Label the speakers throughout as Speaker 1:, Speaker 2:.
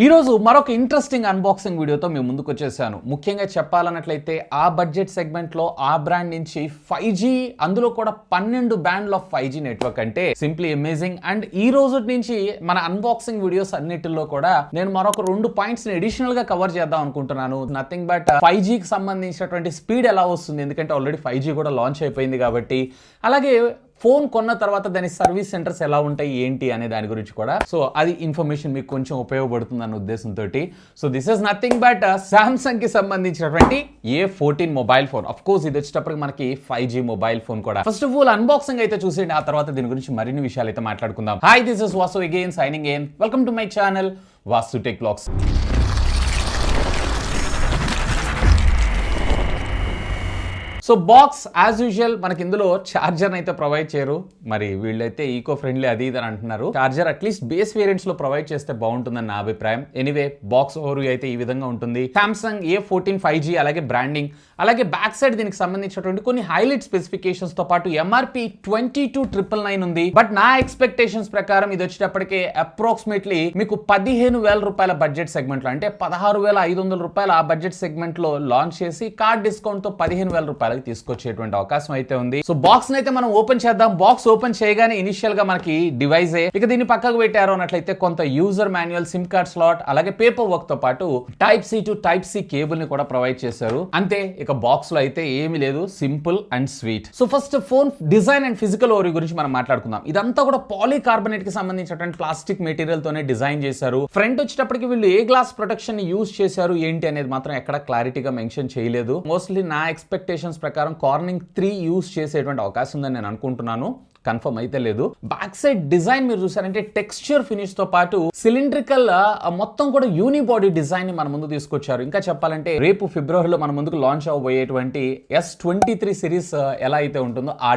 Speaker 1: ఈ రోజు మరొక ఇంట్రెస్టింగ్ అన్బాక్సింగ్ వీడియోతో మేము ముందుకు వచ్చేసాను. ముఖ్యంగా చెప్పాలన్నట్లయితే ఆ బడ్జెట్ సెగ్మెంట్లో ఆ బ్రాండ్ నుంచి 5G, అందులో కూడా 12 బ్యాండ్ల 5G నెట్వర్క్ అంటే సింప్లీ అమేజింగ్. అండ్ ఈ రోజు నుంచి మన అన్బాక్సింగ్ వీడియోస్ అన్నిటిలో కూడా నేను మరొక 2 పాయింట్స్ ని అడిషనల్ గా కవర్ చేద్దాం అనుకుంటున్నాను. నథింగ్ బట్ 5Gకి సంబంధించినటువంటి స్పీడ్ ఎలా వస్తుంది, ఎందుకంటే ఆల్రెడీ 5G కూడా లాంచ్ అయిపోయింది కాబట్టి. అలాగే ఫోన్ కొన్న తర్వాత దాని సర్వీస్ సెంటర్స్ ఎలా ఉంటాయి ఏంటి అనే దాని గురించి కూడా, సో అది ఇన్ఫర్మేషన్ మీకు కొంచెం ఉపయోగపడుతుంది అన్న ఉద్దేశంతో. So this is nothing but Samsung కి సంబంధించినటువంటి A14 mobile phone. Of course ఇది వచ్చేటప్పటికి మనకి 5G మొబైల్ ఫోన్ కూడా. ఫస్ట్ ఆఫ్ ఆల్ అన్బాక్సింగ్ అయితే చూసేయండి, ఆ తర్వాత దీని గురించి మరిన్ని విషయాలు అయితే మాట్లాడుకుందాం. Hi, this is Vasu again signing in. Welcome to my channel Vasu tech vlogs. So box as usual మనకి ఇందులో ఛార్జర్ అయితే ప్రొవైడ్ చేయరు. మరి వీళ్ళైతే ఈకో ఫ్రెండ్లీ అది ఇది అని అంటున్నారు. ఛార్జర్ అట్లీస్ట్ బేస్ వేరియంట్స్ లో ప్రొవైడ్ చేస్తే బాగుంటుందని నా అభిప్రాయం. ఎనీవే బాక్స్ ఓవర్ అయితే ఈ విధంగా ఉంటుంది. సామ్సంగ్ A14 5G, అలాగే బ్రాండింగ్, అలాగే బ్యాక్ సైడ్ దీనికి సంబంధించినటువంటి కొన్ని హైలైట్ స్పెసిఫికేషన్స్ తో పాటు MRP 22,999 ఉంది. బట్ నా ఎక్స్పెక్టేషన్స్ ప్రకారం ఇది వచ్చేటప్పటికే అప్రాక్సిమేట్లీ మీకు 15,000 రూపాయల బడ్జెట్ సెగ్మెంట్ లో, అంటే 16,500 రూపాయల ఆ బడ్జెట్ సెగ్మెంట్ లో లాంచ్ చేసి కార్డ్ డిస్కౌంట్ తో 15,000 రూపాయలు తీసుకొచ్చేటువంటి అవకాశం అయితే ఉంది. సో బాక్స్ అయితే మనం ఓపెన్ చేద్దాం. బాక్స్ ఓపెన్ చేయగానే ఇనిషియల్ గా మనకి డివైస్ ఇక దీన్ని పక్కకు పెట్టారు అన్నట్లయితే కొంత user manual, SIM card slot, అలాగే పేపర్ వర్క్ తో పాటు Type-C to Type-C కేబుల్ ని కూడా ప్రొవైడ్ చేశారు. అంతే, ఇక బాక్స్ లో అయితే ఏమీ లేదు, simple and sweet. So first phone design and physical over గురించి మనం మాట్లాడుకుందాం. ఇదంతా కూడా పాలీకార్బోనేట్ కి సంబంధించినటువంటి ప్లాస్టిక్ మెటీరియల్ తోనే డిజైన్ చేశారు. ఫ్రంట్ వచ్చేటప్పటికి వీళ్ళు ఏ గ్లాస్ ప్రొటెక్షన్ ని యూజ్ చేశారు ఏంటి అనేది మాత్రం ఎక్కడ క్లారిటీగా మెన్షన్ చేయలేదు. మోస్ట్లీ నా ఎక్స్పెక్టేషన్స్ ప్రకారం కార్నింగ్ 3 యూజ్ చేసేటువంటి అవకాశం ఉందని నేను అనుకుంటున్నాను. కన్ఫర్మ్ అయితే లేదు. బ్యాక్ సైడ్ డిజైన్ మీరు చూసారంటే టెక్స్చర్ ఫినిష్ తో పాటు సిలిండ్రికల్ మొత్తం కూడా యూనిబాడీ డిజైన్ ని మన ముందు తీసుకొచ్చారు. ఇంకా చెప్పాలంటే రేపు ఫిబ్రవరిలో మన ముందుకు లాంచ్ అవబోయేటువంటి S23 సిరీస్ ఎలా అయితే ఉంటుందో ఆ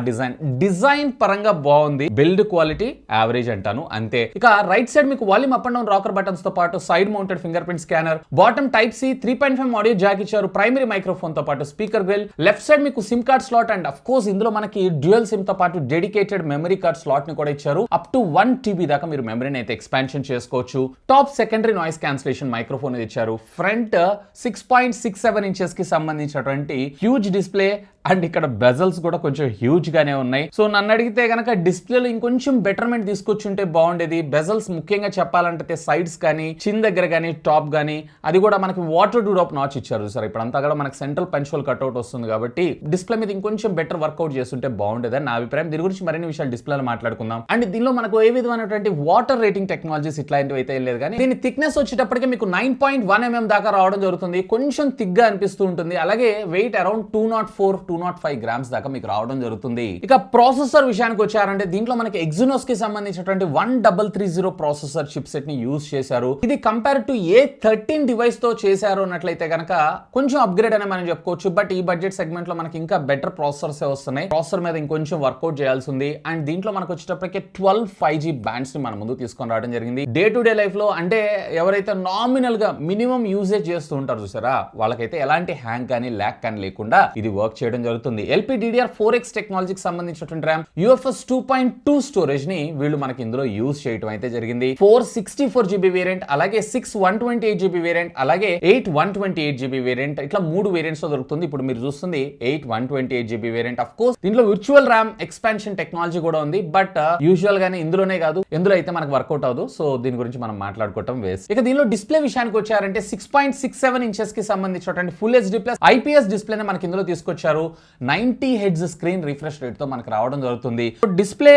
Speaker 1: డిజైన్ పరంగా బాగుంది. బిల్డ్ క్వాలిటీ యావరేజ్ అంటాను, అంతే. ఇక రైట్ సైడ్ మీకు volume up and down rocker buttons తో పాటు side mounted finger print scanner, bottom Type-C 3.5 audio Jack ఇచ్చారు, ప్రైమరీ మైక్రోఫోన్ తో పాటు స్పీకర్ గ్రిల్, లెఫ్ట్ సైడ్ మీకు SIM card slot, and of course ఇందులో మనకి డ్యూయల్ సిమ్ తో పాటు డెడికేటెడ్ మెమరీ కార్డ్ స్లాట్ ని కూడా ఇచ్చారు. అప్ టు 1 TB దాకా మీరు మెమరీని అయితే ఎక్స్పాన్షన్ చేసుకోవచ్చు. Top secondary noise cancellation microphone ఇచ్చారు. ఫ్రంట్ 6.67 ఇంచెస్ కి సంబంధించినటువంటి హ్యూజ్ డిస్ప్లే, అండ్ ఇక్కడ బెజల్స్ కూడా కొంచెం హ్యూజ్ గానే ఉన్నాయి. సో నన్ను అడిగితే గనక డిస్ప్లేలో ఇంకొంచెం బెటర్మెంట్ తీసుకొచ్చుంటే బాగుండేది. బెజల్స్ ముఖ్యంగా చెప్పాలంటే సైడ్స్ కానీ, చిన్ దగ్గర కానీ, టాప్ కానీ, అది కూడా మనకి వాటర్ డ్రాప్ నాచ్ ఇచ్చారు సార్. ఇప్పుడు అంతా కూడా మనకి సెంట్రల్ పెన్షువల్ కట్అవుట్ వస్తుంది కాబట్టి డిస్ప్లే మీద ఇంకొంచెం బెటర్ వర్కౌట్ చేస్తుంటే బాగుండేదని నా అభిప్రాయం. దీని గురించి మరిన్ని విషయాలు డిస్ప్లేలో మాట్లాడుకుందాం. అండ్ దీనిలో మనకు ఏ విధమైనటువంటి వాటర్ రేటింగ్ టెక్నాలజీస్ ఇట్లాంటివి అయితే లేదు, కానీ దీని థిక్నెస్ వచ్చేటప్పటికి మీకు 9.1 mm దాకా రావడం జరుగుతుంది. కొంచెం థిక్గా అనిపిస్తూ ఉంటుంది. అలాగే వెయిట్ అరౌండ్ 205 గ్రామ్స్ దాకా మీకు రావడం జరుగుతుంది. ఇక ప్రాసెసర్ విషయానికి వచ్చారంటే దీంట్లో మనకి ఎగ్జినోస్ కి సంబంధించినటువంటి 1330 ప్రాసెసర్ చిప్ సెట్ ని యూజ్ చేశారు. ఇది కంపేర్ టు A13 డివైస్ తో చేశారు అన్నట్లయితే కనుక కొంచెం అప్గ్రేడ్ అని మనం చెప్పుకోవచ్చు. బట్ ఈ బడ్జెట్ సెగ్మెంట్ లో మనకి ఇంకా బెటర్ ప్రాసెసర్స్ వస్తున్నాయి. ప్రాసెసర్ మీద ఇంకొంచెం వర్కౌట్ చేయాల్సి ఉంది. అండ్ దీంట్లో మనకు వచ్చేటప్పటికే 12 5G బ్యాండ్స్ ని మన ముందు తీసుకొని రావడం జరిగింది. డే టు డే లైఫ్ లో అంటే ఎవరైతే నామినల్ గా మినిమం యూజేజ్ చేస్తూ ఉంటారు చూసారా, వాళ్ళకైతే ఎలాంటి హ్యాంగ్ కానీ ల్యాగ్ కానీ లేకుండా ఇది వర్క్ చేయడం జరుగుతుంది. LPDDR4X టెక్నాలజీకి సంబంధించినటువంటి RAM, UFS 2.2 స్టోరేజ్ ని వీళ్ళు మనకి ఇందులో యూజ్ చేయడం అయితే జరిగింది. 464GB వేరియంట్, అలాగే 6/128GB వేరియంట్, అలాగే 8/128GB వేరియంట్, ఇట్లా 3 వేరియంట్స్ లో దొరుకుతుంది. ఇప్పుడు మీరు చూస్తుంది 8/128GB వేరియంట్. ఆఫ్ కోర్స్ దీంట్లో విర్చువల్ RAM ఎక్స్పాన్షన్ టెక్నాలజీ కూడా ఉంది. బట్ యూజువల్ గానే ఇందులోనే కాదు, ఎందులో అయితే మనకు వర్కౌట్ అవ్వదు. సో దీని గురించి మనం మాట్లాడుకోవటం వేస్ట్. ఇక దీనిలో డిస్ప్లే విషయానికి వచ్చారంటే 6.67 ఇంచెస్ కి సంబంధించినటువంటి ఫుల్ HD ప్లస్ IPS డిస్ప్లేనే మనకి ఇందులో తీసుకొచ్చారు. 90 హెడ్జ్ స్క్రీన్ రిఫ్రెష్ రేట్ తో మనకు రావడం జరుగుతుంది. డిస్ప్లే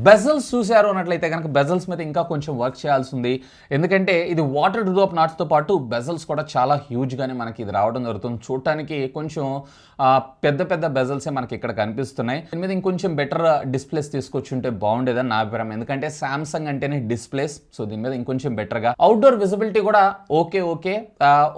Speaker 1: బెజల్స్ చూసారు అన్నట్లయితే కనుక బెజల్స్ మీద ఇంకా కొంచెం వర్క్ చేయాల్సి ఉంది. ఎందుకంటే ఇది వాటర్ డ్రాప్ నాట్స్ తో పాటు బెజల్స్ కూడా చాలా హ్యూజ్ గానే మనకి ఇది రావడం జరుగుతుంది. చూడటానికి కొంచెం పెద్ద పెద్ద బెజల్సే మనకి ఇక్కడ కనిపిస్తున్నాయి. దీని మీద ఇంకొంచెం బెటర్ డిస్ప్లేస్ తీసుకొచ్చుంటే బాగుండేదని నా అభిప్రాయం. ఎందుకంటే సామ్సంగ్ అంటేనే డిస్ప్లేస్. సో దీని మీద ఇంకొంచెం బెటర్ గా అవుట్డోర్ విజిబిలిటీ కూడా ఓకే.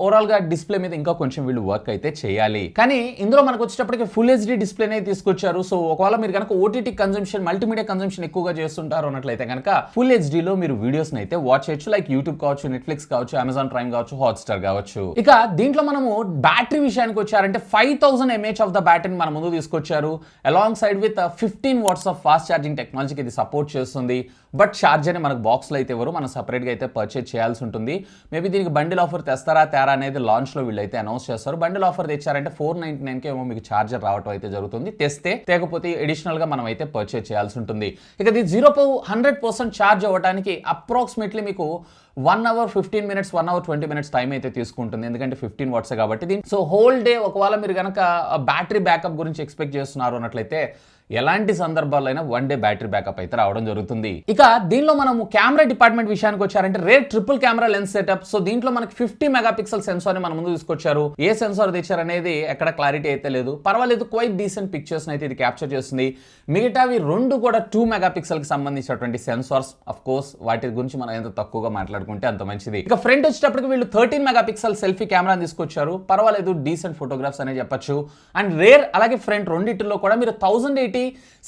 Speaker 1: ఓవరాల్ గా డిస్ప్లే మీద ఇంకా కొంచెం వీళ్ళు వర్క్ అయితే చేయాలి. కానీ ఇందులో మనకు వచ్చేటప్పటికి ఫుల్ HD డిస్ప్లేనే తీసుకొచ్చారు. సో ఒకవేళ మీరు కనుక ఓటీటీ కన్జంప్షన్, మల్టీమీడియా కన్జంప్షన్ ఎక్కువగా చేస్తుంటారు అన్నట్లయితే కనుక ఫుల్ HD లో మీరు వీడియోస్ అయితే వాచ్ చేయొచ్చు. లైక్ యూట్యూబ్ కావచ్చు, నెట్ఫ్లిక్స్ కావచ్చు, అమెజాన్ ప్రైమ్ కావచ్చు, హాట్స్టార్ కావచ్చు. ఇక దీంట్లో మనము బ్యాటరీ విషయానికి వచ్చారంటే 5000 mAh ఆఫ్ ద బ్యాటరీని మన ముందు తీసుకొచ్చారు. Along side with 15 watts of fast charging టెక్నాలజీకి ఇది సపోర్ట్ చేస్తుంది. బట్ ఛార్జర్ని మనకు బాక్స్లో అయితే ఎవరు మనం సపరేట్గా అయితే పర్చేజ్ చేయాల్సి ఉంటుంది. మేబీ దీనికి బండిల్ ఆఫర్ తెస్తారా తేరా అనేది లాంచ్లో వీళ్ళైతే అనౌన్స్ చేస్తారు. బండిల్ ఆఫర్ తెచ్చారంటే 499 ఏమో మీకు ఛార్జర్ రావటం అయితే జరుగుతుంది. తెస్తే తేకపోతే అడిషనల్గా మనం అయితే పర్చేజ్ చేయాల్సి ఉంటుంది. ఇక ఇది 100% ఛార్జ్ అవ్వడానికి అప్రాక్సిమేట్లీ మీకు 1 hour 15 minutes 1 hour 20 minutes time అయితే తీసుకుంటుంది. ఎందుకంటే 15 వాట్స్ కాబట్టి దీని సో హోల్ డే ఒకవేళ మీరు కనుక బ్యాటరీ బ్యాకప్ గురించి ఎక్స్పెక్ట్ చేస్తున్నారు అన్నట్లయితే ఎలాంటి సందర్భాల్లో అయినా 1 డే బ్యాటరీ బ్యాకప్ అయితే రావడం జరుగుతుంది. ఇక దీనిలో మనము కెమెరా డిపార్ట్మెంట్ విషయానికి వచ్చారంటే rare triple camera lens setup. So దీంట్లో మనకి 50 మెగాపిక్సెల్ సెన్సార్ ని మన ముందు తీసుకొచ్చారు. ఏ సెన్సార్ తెచ్చారు అనేది ఎక్కడ క్లారిటీ అయితే లేదు. పర్వాలేదు, క్వైట్ డీసెంట్ పిక్చర్స్ అయితే ఇది క్యాప్చర్ చేస్తుంది. మిగతావి 2 కూడా 2 మెగాపిక్సెల్ కి సంబంధించినటువంటి సెన్సార్స్. ఆఫ్ కోర్స్ వాటి గురించి మనం ఎంత తక్కువగా మాట్లాడుకుంటే అంత మంచిది. ఇక ఫ్రంట్ వచ్చేటప్పటికి వీళ్ళు 13 మెగాపిక్సెల్ సెల్ఫీ కెమెరాని తీసుకొచ్చారు. పర్వాలేదు, డీసెంట్ ఫోటోగ్రాఫ్స్ అనే చెప్పొచ్చు. అండ్ రేర్ అలాగే ఫ్రంట్ రెండింటిలో కూడా మీరు 1080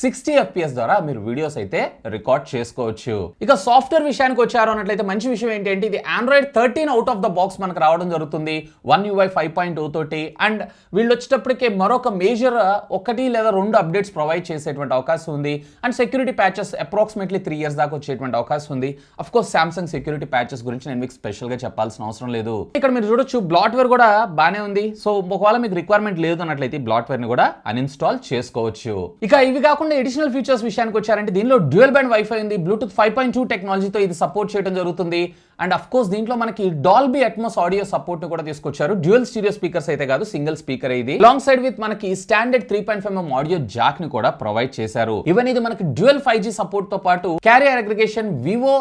Speaker 1: 60 FPS ద్వారా మీరు వీడియోస్ అయితే రికార్డ్ చేసుకోవచ్చు. ఇక సాఫ్ట్వేర్ విషయానికి వచ్చారు అన్నట్లయితే మంచి విషయం ఏంటంటే ఇది Android 13 out of the box మనకు రావడం జరుగుతుంది. 1 UI 5.0 తోటి. అండ్ వీళ్ళు వచ్చేటప్పటికే మరొక మేజర్ 1 లేదా 2 అప్డేట్స్ ప్రొవైడ్ చేసేటువంటి అవకాశం ఉంది. And security patches approximately 3 years దాకా వచ్చేటువంటి అవకాశం ఉంది. Of course Samsung security patches గురించి నేను మీకు స్పెషల్ గా చెప్పాల్సిన అవసరం లేదు. ఇక్కడ మీరు చూడొచ్చు బ్లాట్వేర్ కూడా బానే ఉంది. సో ఒకవేళ మీకు రిక్వైర్మెంట్ లేదు అన్నట్లయితే బ్లాట్వేర్ ని కూడా అన్ఇన్స్టాల్ చేసుకోవచ్చు. ఇక ఇవి కాకుండా అడిషనల్ ఫీచర్స్ విషయానికి వచ్చారంటే దీనిలో డ్యూయల్ బ్యాండ్ వైఫై ఉంది. బ్లూటూత్ 5.2 టెక్నాలజీతో ఇది సపోర్ట్ చేయడం జరుగుతుంది. అండ్ అఫ్ కోర్స్ దీంట్లో మనకి డాల్బీ అట్మాస్ ఆడియో సపోర్ట్ ని కూడా తీసుకొచ్చారు. డ్యూయల్ స్టీరియో స్పీకర్స్ అయితే కాదు, సింగిల్ స్పీకర్ ఇది. లాంగ్ సైడ్ విత్ మనకి స్టాండర్డ్ 3.5mm ఆడియో జాక్ ని కూడా ప్రొవైడ్ చేశారు. ఈవెన్ ఇది మనకి డ్యూయల్ 5G సపోర్ట్ తో పాటు carrier aggregation Vivo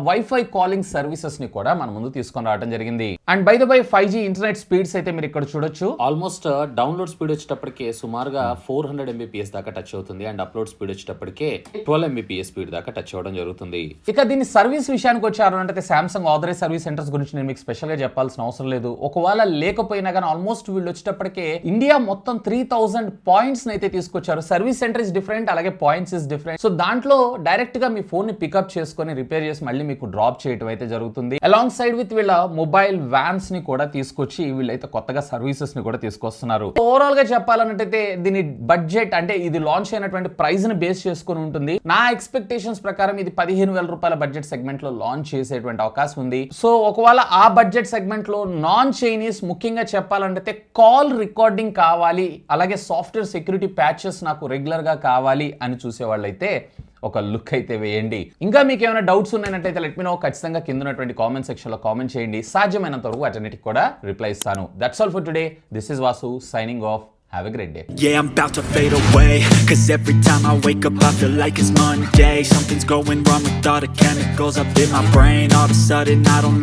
Speaker 1: wifi calling services ని కూడా మన ముందు తీసుకొని రావడం జరిగింది. And by the by 5G internet speeds అయితే మీరు ఇక్కడ చూడొచ్చు. ఆల్మోస్ట్ డౌన్లోడ్ స్పీడ్ వచ్చేటప్పటికే సుమారుగా 400 Mbps దాకా టచ్ అవుతుంది. అండ్ అప్లోడ్ స్పీడ్ వచ్చేటప్పటికే 12 Mbps స్పీడ్ దాకా టచ్ అవ్వడం జరుగుతుంది. ఇక దీని సర్వీస్ విషయానికి వచ్చారు అంటే సామ్సంగ్ ఆథరైజ్ సర్వీస్ సెంటర్స్ గురించి నేను మీకు స్పెషల్ గా చెప్పాల్సిన అవసరం లేదు. ఒకవేళ లేకపోయినా కానీ ఆల్మోస్ట్ వీళ్ళు వచ్చేటప్పటికే ఇండియా మొత్తం 3000 పాయింట్స్ అయితే తీసుకొచ్చారు. సర్వీస్ సెంటర్ ఇస్ డిఫరెంట్, అలాగే పాయింట్స్ ఇస్ డిఫరెంట్. సో దాంట్లో డైరెక్ట్ గా మీ ఫోన్ ని పికప్ చేసుకొని రిపేర్ చేసి మళ్ళీ మీకు డ్రాప్ చేయడం అయితే జరుగుతుంది. అలాంగ్ సైడ్ విత్ వీళ్ళ మొబైల్ వ్యాన్స్ ని కూడా తీసుకొచ్చి వీళ్ళైతే కొత్తగా సర్వీసెస్ ని కూడా తీసుకొస్తున్నారు. ఓవరాల్ గా చెప్పాలన్నట్టయితే దీని బడ్జెట్ అంటే ఇది లాంచ్ అయినటువంటి ప్రైస్ ని బేస్ చేసుకుని ఉంటుంది. నా ఎక్స్పెక్టేషన్స్ ప్రకారం ఇది 15,000 రూపాయల బడ్జెట్ సెగ్మెంట్ లో లాంచ్ చేసేటువంటి అవకాశం ఉంది. సో ఒకవేళ ఆ బడ్జెట్ సెగ్మెంట్ లో నాన్ చైనీస్ ముఖ్యంగా చెప్పాలంటే కాల్ రికార్డింగ్ కావాలి, అలాగే సాఫ్ట్వేర్ సెక్యూరిటీ ప్యాచెస్ నాకు రెగ్యులర్ గా కావాలి అని చూసే వాళ్ళైతే ఒక లుక్ అయితే వేయండి. ఇంకా మీకు ఏమైనా డౌట్స్ ఉన్నాయంటే లెట్ మీ నో. ఖచ్చితంగా కింద ఉన్నటువంటి కామెంట్ సెక్షన్ లో కామెంట్ చేయండి. సాధ్యమైనంత వరకు వాటన్నిటికి కూడా రిప్లై ఇస్తాను. That's all for today. This is Vasu signing off. Have a great day.
Speaker 2: Yeah, I'm about to fade away, 'cause every time I wake up I feel like it's Monday. Something's going wrong with all the chemicals up in my brain. All of a sudden I don't